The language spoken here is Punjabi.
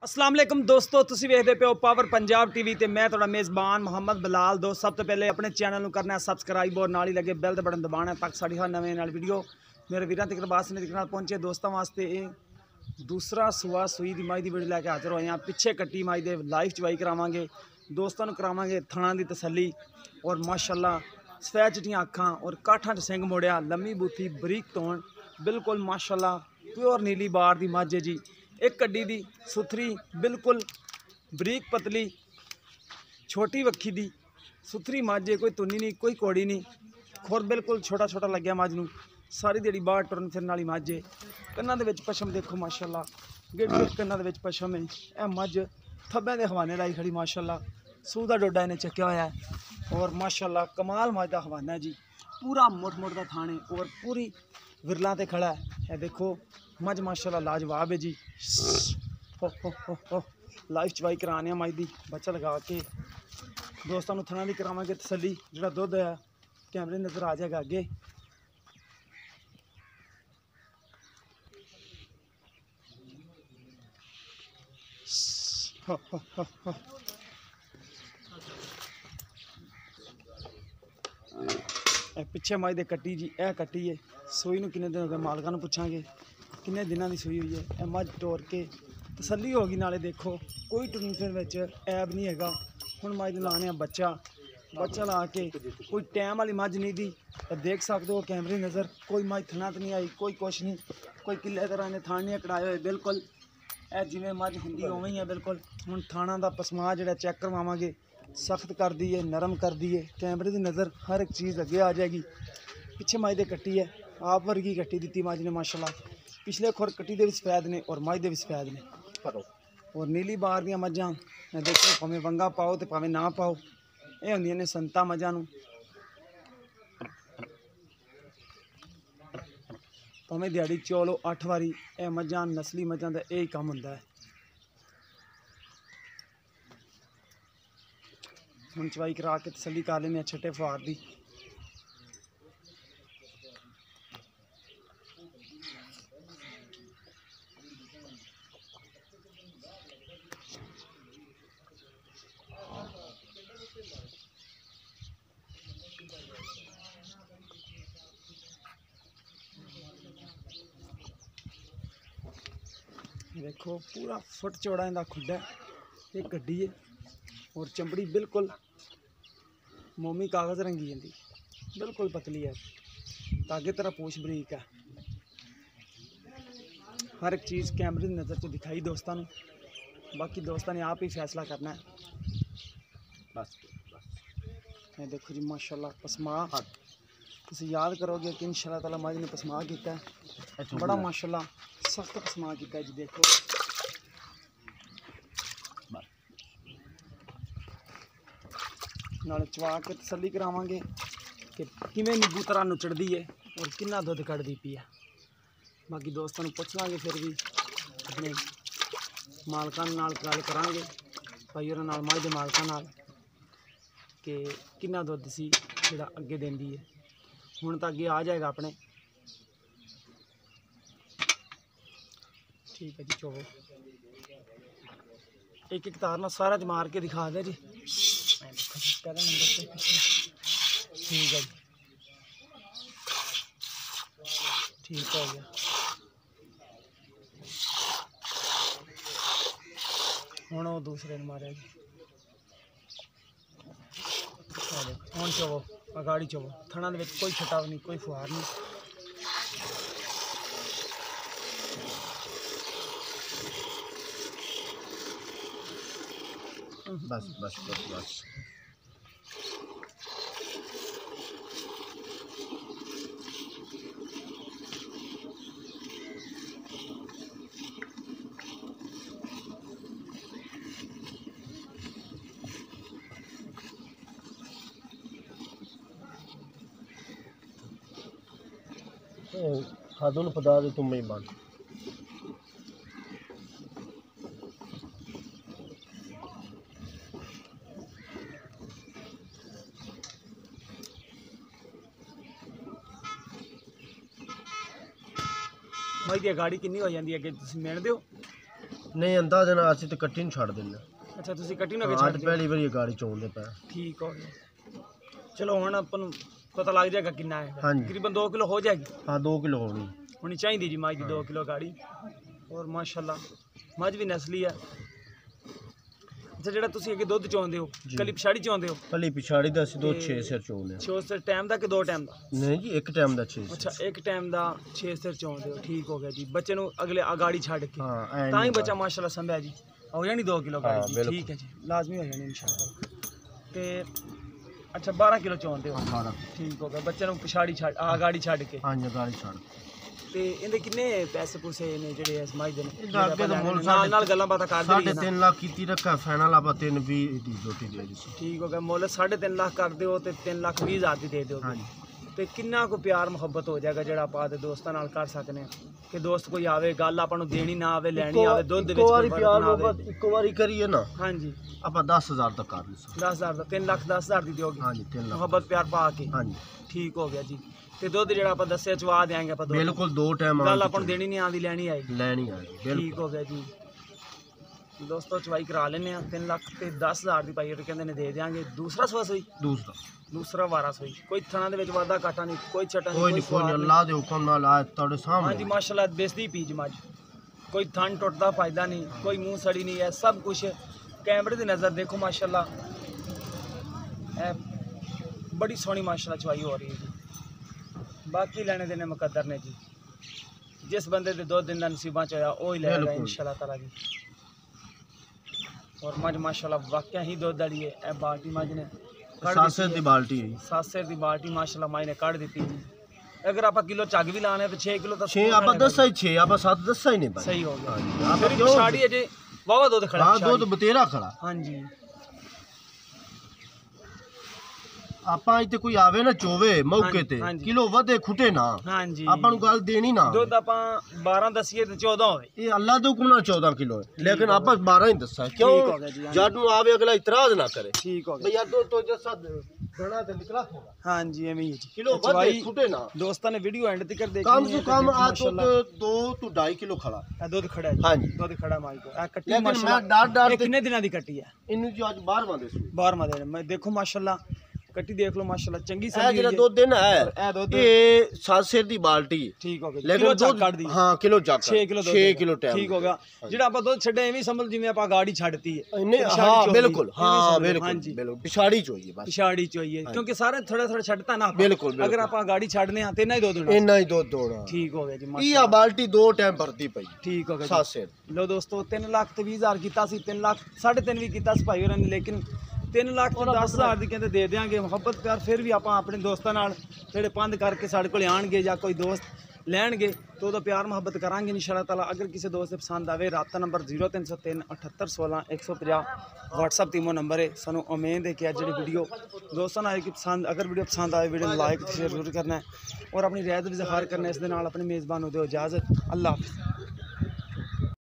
अस्सलाम वालेकुम दोस्तों, तुसी वेखदे पे हो पावर पंजाब टीवी ते मैं थोड़ा मेज़बान मोहम्मद बिलाल। दोस्त सब तो पहले अपने चैनल को करना है सबसक्राइब और नाल ही लगे बैल का बटन दबाना है ताकि साड़ी हर नवे नाल वीडियो मेरे वीरां तक बास ने तक पहुंचे। दोस्तों वास्ते दूसरा सुआ सूई दी माई दी वीडियो लैके हाजिर होए हैं। पिछे कट्टी माई दे लाइव चवाई करावांगे, दोस्तों को करावांगे थणा दी तसल्ली और माशाल्लाह सफेद चिट्टियां अखां और काठां च सिंग मोड़िया, लम्मी बूथी बरीक तोण, बिल्कुल माशाल्लाह प्योर नीली बार दी मझ है जी। एक कड्डी दी सुथरी बिल्कुल बरीक पतली छोटी वक्खी दी सुथरी मझ है, कोई तुनी नहीं कोई कौड़ी नहीं, खुर बिल्कुल छोटा छोटा लग्या मझ नूं। सारी दिहाड़ी बाहर टुरन फिरन वाली मझ है। कन्नां दे विच पशम देखो माशाल्लाह, गिड़ गिड़ कन्नां दे विच पशम है। यह मझ थब्बे दे हवाने लाई खड़ी माशाल्लाह, सूह दा डोडा इन्हें चक्या होया है और माशाल्लाह कमाल मझ दा हवाना है जी। पूरा मुठ मुठ दा थाने और पूरी विरला ते खड़ा है। यह देखो मझ माशाल्लाह लाजवाब है जी। हो लाइव चवाई कराने मझ दी बच्चा लगा के दोस्तों को थणा दी करावांगे तसल्ली। जिहड़ा दुध है कैमरे नज़र आ जाएगा अगे। पिछे मझ दे कट्टी जी, यह कट्टी है सूई नूं किन्ने दिन हो गए, मालकां नूं पुछांगे किन्ने दिनां दी सूई हुई है। यह मझ टोर के तसल्ली होगी, नाले देखो कोई टुरन फिरन विच ऐब नहीं हैगा। हुण मझ लाने बच्चा बच्चा ला के कोई टैम वाली मझ नहीं दी, देख सकते हो कैमरे नज़र। कोई मझ थना तो नहीं आई, कोई कुछ नहीं, कोई किले तरह ने थान नहीं कटाए हुए। बिल्कुल ए जिवें मझ हुंदी उवें ही है बिल्कुल। हुण थाना दा पसमा जिहड़ा चेक करवावांगे, सख्त कर दी है, नरम कर दी है, कैमरे की नज़र हर एक चीज़ अगे आ जाएगी। पिछे मझ दे कट्टी है, आप वर्गी कट्टी दी मझ ने माशाल्लाह। पिछले खुर कट्टी दे भी सफेद ने और मझ दे भी सफेद ने और नीली बार दी मझां देखो, भावें वंगा पाओ तो भावें ना पाओ, ये होंदियां ने संता मझां नूं। भावें दिहाड़ी चोलो 8 वारी, यह मझां नस्ली मझां दा यही काम हुंदा है। हुण चवाई करा के तसल्ली कर लेने छट्टे फुआर दी। देखो पूरा फुट चौड़ा इनका खुड्डा है, एक गड्डी है और चमड़ी बिल्कुल मोमी कागज़ रंगी जाती, बिल्कुल पतली है, धागे तरह पूछ बरीक है। हर एक चीज़ कैमरे की नज़र से दिखाई दोस्तों ने, बाकी दोस्तों ने आप ही फैसला करना है। बस ये देखो जी माशाल्लाह पसमा, तुम याद करोगे कि इंशाअल्लाह ताला मझ ने पसमा किया है, बड़ा माशाल्लाह सख्त पसमा किया है जी। देखो नाले चवा के तसल्ली करावांगे कि किवें नींबू तरह नुचड़दी है और कितना दुध कढ़दी पी है। बाकी दोस्तों को पुछ लांगे, फिर भी अपने मालकां नाल गल करांगे, भाई और नाल मझ दे मालकां नाल कि कितना दुध सी जिहड़ा अगे देंदी है। हुण तां अगे आ जाएगा अपने। ठीक है जी, चोवो एक एक तार ना सारा च मार के दिखा दे जी। पहले नंबर पे ठीक है जी, ठीक हो गया। हुण वो दूसरे ने मारे जी। हुण चोवो अगाड़ी चोवो, थणा दे विच कोई छटाव नहीं, कोई फुहार नहीं। बस बस बस बस खादों पता दे तुम ही बंद। भाई दी गाड़ी किन्नी हो जाती है अगे तुसीं मिण दिओ। नहीं अंदाज़ा ना ਅਸੀਂ ਤੇ ਕੱਟੀ ਨੂੰ ਛੱਡ ਦਿੰਦੇ ਅੱਛਾ ਤੁਸੀਂ ਕੱਟੀ ਨੂੰ ਅੱਗੇ ਅੱਜ ਛੱਡ ਦਿਓ ਪਹਿਲੀ ਵਾਰੀ ਇਹ ਗਾੜੀ ਚੋਂਦੇ ਪਏ ਠੀਕ ਹੋ ਗਿਆ ਚਲੋ ਹੁਣ ਆਪਾਂ ਨੂੰ ਪਤਾ ਲੱਗ ਜਾਏਗਾ ਕਿੰਨਾ ਹੈ ਹਾਂਜੀ। ਤਕਰੀਬਨ 2 ਕਿਲੋ ਹੋ ਜਾਏਗੀ ਹਾਂ 2 ਕਿਲੋ ਹੋਣੀ ਹੋਣੀ ਚਾਹੀਦੀ ਜੀ ਮੱਝ ਦੀ 2 ਕਿਲੋ ਗਾੜੀ ਔਰ ਮਾਸ਼ਾਅੱਲਾ ਮੱਝ ਵੀ ਨਸਲੀ ਹੈ ਅੱਛਾ ਜਿਹੜਾ ਤੁਸੀਂ ਅੱਗੇ ਦੁੱਧ ਚੋਂਦੇ ਹੋ ਜੀ। ਕੱਲੀ ਪਿਛਾੜੀ ਚੋਂਦੇ ਹੋ ਕੱਲੀ ਪਿਛਾੜੀ ਦਾ ਅਸੀਂ 6 ਸਿਰ ਚੋਂਦੇ ਛੇ ਸਿਰ ਟਾਈਮ ਦਾ ਕਿ 2 ਟਾਈਮ ਦਾ ਨਹੀਂ ਜੀ ਇੱਕ ਟਾਈਮ ਦਾ 6 ਅੱਛਾ ਇੱਕ ਟਾਈਮ ਦਾ 6 ਸਿਰ ਚੋਂਦੇ ਹੋ ਠੀਕ ਹੋ ਗਿਆ ਜੀ ਬੱਚੇ ਨੂੰ ਅਗਲੇ ਅਗਾੜੀ ਛੱਡ ਕੇ ਹਾਂ ਐਂ ਤਾਂ ਹੀ ਨਹੀਂ ਬੱਚਾ ਮਾਸ਼ਾਅੱਲਾ ਸੰਭਿਆ ਜੀ ਹੋ ਜਾਣੀ 2 ਕਿਲੋ ਹਾਂ, ਗਾੜੀ ਬਿਲਕੁਲ। ਠੀਕ ਹੈ ਜੀ ਲਾਜ਼ਮੀ ਹੋ ਜਾਣੀ ਇਨਸ਼ਾਅੱਲਾ ਤੇ ਅੱਛਾ 12 ਕਿਲੋ ਚੋਂਦੇ ਹੋ 12 ਠੀਕ ਹੋ ਗਿਆ ਬੱਚੇ ਨੂੰ ਪਿਛਾੜੀ ਛੱਡ ਅਗਾੜੀ ਛੱਡ ਕੇ ਹਾਂਜੀ ਗਾੜੀ ਛੱਡ ਤੇ ਇਹਦੇ ਕਿੰਨੇ ਪੈਸੇ ਪੂਸੇ ਨੇ ਜਿਹੜੇ ਇਸ ਮਾਈ ਦੇ ਨੇ ਇਹਦਾ ਅੱਗੇ ਤਾਂ ਮੁੱਲ ਨਾਲ ਗੱਲਾਂ ਬਾਤਾਂ ਕਰਦੇ ਰਹੀਏ ਨਾ 3.5 ਲੱਖ ਕੀਤੀ ਰੱਖਾ ਫਾਈਨਲ ਆਪਾਂ 3.20 ਦੀ ਝੋਟੀ ਦੇ ਦਿੱਤੀ ਠੀਕ ਹੋ ਗਿਆ ਮੁੱਲ 3.5 ਲੱਖ ਕਰ ਦਿਓ ਤੇ 3,20,000 ਦੀ ਦੇ ਦਿਓ ਹਾਂਜੀ ਤੇ ਕਿੰਨਾ ਕੁ ਪਿਆਰ ਮੁਹੱਬਤ ਹੋ ਜਾਏਗਾ ਜਿਹੜਾ ਆਪਾਂ ਦੇ ਦੋਸਤਾਂ ਨਾਲ ਕਰ ਸਕਨੇ ਆ ਕਿ ਦੋਸਤ ਕੋਈ ਆਵੇ ਗੱਲ ਆਪਾਂ ਨੂੰ ਦੇਣੀ ਨਾ ਆਵੇ ਲੈਣੀ ਆਵੇ ਦੁੱਧ ਦੇ ਵਿੱਚ ਇੱਕ ਵਾਰੀ ਕੋਈ ਪਿਆਰ ਫਰਕ ਨਾ ਆਵੇ ਮੁਹੱਬਤ ਇੱਕ ਵਾਰੀ ਕਰੀਏ ਨਾ ਹਾਂਜੀ ਆਪਾਂ 10,000 ਤੱਕ ਕਰ ਲਈ 10,000 ਦਾ 3 ਲੱਖ 10,000 ਦੀ ਦਿਓਗੇ ਹਾਂਜੀ 3 ਲੱਖ ਮੁਹੱਬਤ ਪਿਆਰ ਪਾ ਕੇ ਹਾਂਜੀ ਠੀਕ ਹੋ ਗਿਆ ਜੀ ਤੇ ਦੁੱਧ ਜਿਹੜਾ ਆਪਾਂ ਦੱਸਿਆ ਚਵਾ ਦੇਾਂਗੇ ਆਪਾਂ ਦੁੱਧ ਬਿਲਕੁਲ 2 ਟਾਈਮ ਗੱਲ ਆਪਾਂ ਨੂੰ ਦੇਣੀ ਨਹੀਂ ਆਉਂਦੀ ਲੈਣੀ ਆਏਗੀ ਲੈਣੀ ਆ ਜੀ ਠੀਕ ਬਿਲਕੁਲ ਹੋ ਗਿਆ ਜੀ ਦੋਸਤੋ ਚਵਾਈ ਕਰਾ ਲੈਨੇ ਆ 3 ਲੱਖ ਤੇ 10,000 ਦੀ ਪਾਈ ਕਹਿੰਦੇ ਨੇ ਦੇ ਦੇਾਂਗੇ ਦੂਸਰਾ ਸਵਾ ਸੋਈ ਦੂਸਰਾ ਵਾਰਾ ਸੋਈ ਕੋਈ ਥਣਾ ਦੇ ਵਿੱਚ ਵਾਧਾ ਘਾਟਾ ਨਹੀਂ ਕੋਈ ਛਟਾ ਨਹੀਂ ਕੋਈ ਨਹੀਂ ਕੋਈ ਨਹੀਂ ਅੱਲਾਹ ਦੇ ਹੁਕਮ ਨਾਲ ਆ ਤੁਹਾਡੇ ਹਾਂਜੀ ਸਾਹਮਣੇ ਮਾਸ਼ਾਅੱਲਾ ਬੇਸਦੀ ਪੀਜ ਮੱਝ ਕੋਈ ਥਣ ਟੁੱਟਦਾ ਫਾਇਦਾ ਨਹੀਂ ਕੋਈ ਮੂੰਹ ਸੜੀ ਨਹੀਂ ਹੈ ਸਭ ਕੁਝ ਕੈਮਰੇ ਦੀ ਨਜ਼ਰ ਦੇਖੋ ਮਾਸ਼ਾਅੱਲਾ ਇਹ ਬੜੀ ਸੋਹਣੀ ਮਾਸ਼ਾਅੱਲਾ ਚਵਾਈ ਹੋ ਰਹੀ ਹੈ ਜੀ ਬਾਕੀ ਲੈਣੇ ਦੇਣੇ ਮੁਕੱਦਰ ਨੇ ਜੀ ਜਿਸ ਬੰਦੇ ਦੇ 2 ਦਿਨ ਦਾ ਨਸੀਬਾਂ ਚ ਹੋਇਆ ਉਹ ਹੀ ਲੈਗਾ ਬਿਲਕੁਲ। ਇਨਸ਼ਾਅੱਲਾ ਤਾਲਾ ਜੀ ਔਰ ਮੱਝ ਮਾਸ਼ਾਅੱਲਾ ਵਾਕਿਆ ਹੀ ਦੁੱਧ ਵਾਲੀ ਹੈ ਇਹ ਬਾਲਟੀ ਮੱਝ ਨੇ ਕੱਢ ਸਾਸੇ ਦਿੱਤੀ ਦੀ ਹੈ। ਬਾਲਟੀ ਹੈ 7 ਸਿਰ ਦੀ ਬਾਲਟੀ ਮਾਸ਼ਾਅੱਲਾ ਮਾਈ ਨੇ ਕੱਢ ਦਿੱਤੀ ਜੀ ਅਗਰ ਆਪਾਂ ਕਿਲੋ ਚੱਗ ਵੀ ਲਾਣੇ ਤਾਂ 6 ਕਿਲੋ ਤਾਂ 6 ਆਪਾਂ ਦੱਸਾਂ ਹੀ 6 ਆਪਾਂ 7 ਦੱਸਾਂ ਹੀ ਨਹੀਂ ਪਾਈ ਸਹੀ ਹੋ ਗਿਆ ਹਾਂਜੀ ਆਪਾਂ ਫਿਰ ਕਿਉਂ ਛਾੜੀ ਅਜੇ ਵਾਵਾ ਦੁੱਧ ਖੜਾ ਹਾਂ ਪਿਛਾੜੀ। ਦੁੱਧ ਬਤੇਰਾ ਖੜਾ ਹਾਂਜੀ ਆਪਾਂ ਇੱਥੇ ਕੋਈ ਆਵੇ ਨਾ ਚੋਵੇ ਮੌਕੇ ਤੇ ਹਾਂਜੀ। ਕਿਲੋ ਵਧੇ ਖੁੱਟੇ ਨਾ ਹਾਂਜੀ ਆਪਾਂ ਨੂੰ ਗੱਲ ਦੇਣੀ ਨਾ ਦੁੱਧ ਆਪਾਂ 12 ਦਸੀਏ ਤੇ 14 ਹੋਵੇ ਇਹ ਅੱਲਾ ਦੇ ਹੁਕਮ ਨਾਲ 14 ਕਿਲੋ ਹੈ ਲੇਕਿਨ ਆਪਾਂ 12 ਹੀ ਦੱਸਾਂ ਠੀਕ ਹੋ ਕਿਉਂ ਗਿਆ ਜੀ, ਹਾਂਜੀ। ਜਦ ਨੂੰ ਆਵੇ ਅਗਲਾ ਇਤਰਾਜ਼ ਨਾ ਕਰੇ ਠੀਕ ਹੋ ਭਈ ਗਿਆ ਯਾਰ ਦੋ ਤੋਂ ਜਸਾ ਬਣਾ ਤੇ ਨਿਕਲਾ ਹੋਗਾ ਹਾਂਜੀ ਐਵੇਂ ਹੀ ਹੈ ਜੀ ਕਿਲੋ ਅੱਛਾ ਵਧੇ ਭਾਈ, ਖੁੱਟੇ ਨਾ ਦੋਸਤਾਂ ਨੇ ਵੀਡੀਓ ਐਂਡ ਤੱਕ ਦੇਖਣੀ ਕਮ ਹੈ ਸੇ ਤੇ ਕਮ ਦੇਖੋ ਆ ਮਾਸ਼ਾਅੱਲਾ, ਦੁੱਧ 2 ਤੋਂ 2.5 ਕਿਲੋ ਖੜਾ ਇਹ ਦੁੱਧ ਖੜਾ ਹੈ ਜੀ ਹਾਂਜੀ ਦੁੱਧ ਖੜਾ ਮਾਈ ਕੋ ਇਹ ਕੱਟੀ ਲੇਕਿਨ ਮੈਂ ਮਾਸ਼ਾਅੱਲਾ ਡਰ ਇਹ ਕਿੰਨੇ ਦਿਨਾਂ ਦੀ ਕੱਟੀ ਹੈ ਇਹਨੂੰ ਜੋ ਅੱਜ 12ਵਾਂ ਦੇ ਸੂ 12ਵਾਂ ਦਿਨ ਮੈਂ ਦੇਖੋ ਮਾਸ਼ਾਅੱਲਾ ਕੱਟੀ ਦੇਖ ਲਓ ਮਾਸ਼ਾਅੱਲਾ ਚੰਗੀ ਇਹ ਸੰਭੀ ਜਿਹੜਾ ਹੋਈ ਹੈ। ਦੁੱਧ ਹੈ ਨਾ ਇਹ ਦੁੱਧ ਇਹ 7 ਸਿਰ ਦੀ ਬਾਲਟੀ ਹੈ ਠੀਕ ਹੋ ਗਿਆ ਲੇਕਿਨ ਕਿਲੋ ਚੱਕ ਦੁੱਧ ਕੱਢਦੀ ਹਾਂ ਕਿਲੋ ਚੱਕ 6 ਕਿਲੋ ਦੁੱਧ 6 ਹੈਗਾ। ਕਿਲੋ ਟਾਈਮ ਠੀਕ ਹੋ ਗਿਆ ਜਿਹੜਾ ਆਪਾਂ ਦੁੱਧ ਛੱਡਿਆ ਐਵੇਂ ਸਮਝ ਜਿਵੇਂ ਆਪਾਂ ਗਾੜੀ ਛੱਡਤੀ ਹੈ ਇਹਨੇ ਪਿਛਾੜੀ ਹਾਂ ਚੋਈ ਬਿਲਕੁਲ ਐਵੇਂ ਹਾਂ ਸਮਝ ਲਓ, ਬਿਲਕੁਲ ਹਾਂਜੀ ਬਿਲਕੁਲ ਪਿਛਾੜੀ ਚੋਈਏ ਬਸ ਪਿਛਾੜੀ ਚੋਈਏ ਕਿਉਂਕਿ ਸਾਰੇ ਥੋੜਾ ਥੋੜਾ ਛੱਡਤਾ ਨਾ ਆਪਾਂ। ਬਿਲਕੁਲ, ਬਿਲਕੁਲ। ਅਗਰ ਆਪਾਂ ਗਾੜੀ ਛੱਡਨੇ ਆ ਤੇ ਨਾ ਹੀ ਦੁੱਧ ਹੋਣਾ ਇੰਨਾ ਹੀ ਦੁੱਧ ਦੋਣਾ ਠੀਕ ਹੋ ਗਿਆ ਜੀ ਇਹ ਮਾਸ਼ਾਅੱਲਾ ਆ ਬਾਲਟੀ 2 ਟਾਈਮ ਭਰਤੀ ਪਈ ਠੀਕ ਹੋ ਗਿਆ 7 ਜੀ। ਸਿਰ ਲੋ ਦੋਸਤੋ 3 ਲੱਖ ਤੇ 20,000 ਕੀਤਾ ਸੀ 3 ਲੱਖ 3.5 ਵੀ ਕੀਤਾ ਸੀ ਭਾਈ ਹੋਰਾਂ ਨੇ ਲੇਕਿਨ 3 ਲੱਖ ਤੇ 10,000 ਦੀ ਕਹਿੰਦੇ ਦੇ ਦਿਆਂਗੇ ਮੁਹੱਬਤ ਪਿਆਰ ਫਿਰ ਵੀ ਆਪਾਂ ਆਪਣੇ ਦੋਸਤਾਂ ਨਾਲ ਜਿਹੜੇ ਪੰਧ ਕਰਕੇ ਸਾਡੇ ਕੋਲ ਆਣਗੇ ਜਾਂ ਕੋਈ ਦੋਸਤ ਲੈਣਗੇ तो ਉਹਦਾ ਪਿਆਰ ਮੁਹੱਬਤ ਕਰਾਂਗੇ ਇਨਸ਼ਾਅੱਲਾ ਤਾਲਾ। ਅਗਰ ਕਿਸੇ ਦੋਸਤ ਪਸੰਦ ਆਵੇ ਰਾਬਤਾ ਨੰਬਰ 0303 78 16 150 WhatsApp ਤੀਮੋ ਨੰਬਰ ਹੈ। ਸਾਨੂੰ ਉਮੀਦ ਹੈ ਕਿ ਅੱਜ ਜਿਹੜੀ ਵੀਡੀਓ ਦੋਸਤਾਂ ਨੂੰ ਆਏਗੀ ਪਸੰਦ। ਅਗਰ ਵੀਡੀਓ ਪਸੰਦ ਆਏ ਵੀਡੀਓ ਨੂੰ ਲਾਈਕ ਸ਼ੇਅਰ ਜ਼ਰੂਰ ਕਰਨਾ ਹੈ ਔਰ ਆਪਣੀ ਰਾਏ ਦਾ ਵੀ ਇਜ਼ਹਾਰ ਕਰਨਾ ਹੈ। ਇਸ ਦੇ ਨਾਲ ਆਪਣੇ ਮੇਜ਼ਬਾਨ ਨੂੰ ਦਿਓ ਇਜਾਜ਼ਤ। ਅੱਲਾਹ ਹਾਫਿਜ਼।